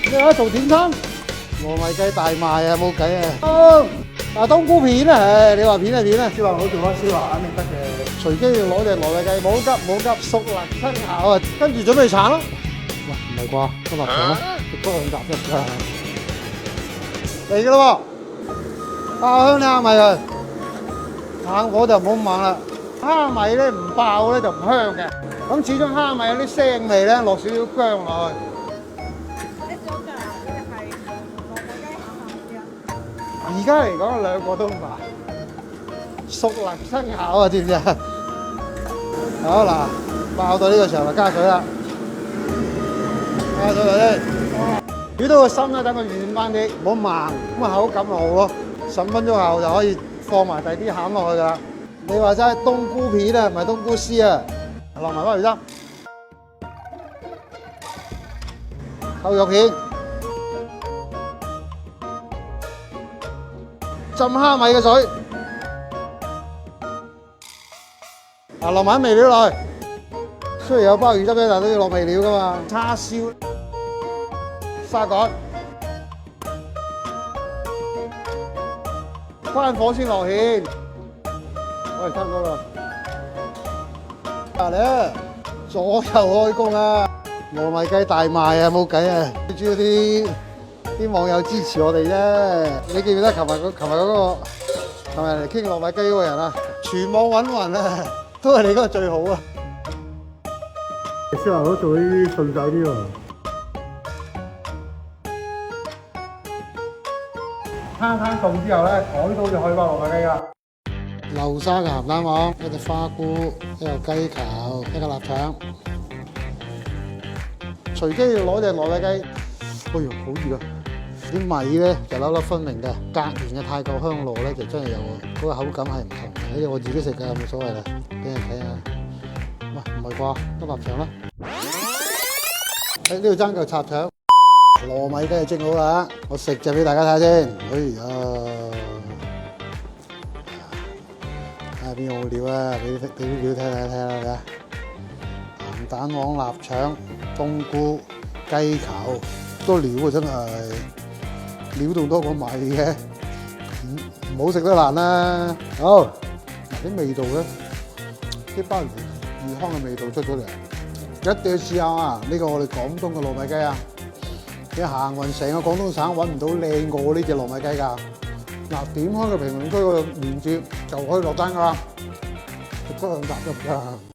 咩啊？做點心？糯米雞大賣啊，冇計啊！冬菇片啊，唉，你話片係片啊？燒話好做翻燒話肯定得嘅。隨機要攞隻糯米雞，冇急冇急，熟能生巧啊！跟住準備鏟咯。喂，唔係啩？今日長啊，食多兩集啫。嚟㗎咯喎！爆香啲蝦米佢，猛火就唔好猛啦。蝦米咧唔爆咧就唔香嘅。咁始終蝦米有啲腥味咧，落少少薑落去。而家嚟講兩個都唔麻，熟能生巧啊，知唔知啊？好嗱，爆到呢個時候就加水啦，加水落先，煮到個心咧，等佢軟翻啲，唔好慢，咁啊口感就好咯。15分鐘後就可以放埋第啲餡落去噶啦。你話齋冬菇片啊，唔係冬菇絲啊，落埋鮑魚汁，扣肉片。浸蝦米嘅水，落埋味料落去。雖然有鮑魚汁咧，但都要落味料噶嘛。叉燒、沙葛，關火先落芡。喂，差唔多啦。嚟啊！左右開工啊！糯米雞大賣啊，冇計啊！主要啲網友支持我哋啫，你記唔記得琴日嚟傾糯米雞嗰個人啊？全網揾勻啊，都係你嗰個最好啊！燒話好做呢啲順手啲喎。攤凍之後咧，改到就可以包糯米雞啦。流沙嘅鹹蛋黃，一隻花菇，一個雞球，一個臘腸。隨機要攞隻糯米雞，哎呦，好熱啊！啲米咧就粒粒分明嘅，隔年嘅泰國香螺咧就真係有喎，嗰個口感係唔同嘅。呢隻我自己食㗎，冇所謂啦，俾人睇下。喂，唔係啩？得臘腸啦。喺呢度爭嚿插腸，糯米雞就蒸好啦。我食就俾大家睇下先。哎呀，睇下邊有冇料啊？俾啲料睇下。鹹蛋黃、臘腸、冬菇、雞球，多料啊！真係。料仲多過米嘅，唔好食得爛啦。好，啲味道咧，啲鮑魚香嘅味道出咗嚟，一定要試下啊！呢個我哋廣東嘅糯米雞啊，你行勻成個廣東省揾唔到靚過呢隻糯米雞㗎。嗱，點開個評論區個鏈接就可以落單㗎啦，食多兩集得唔得啊？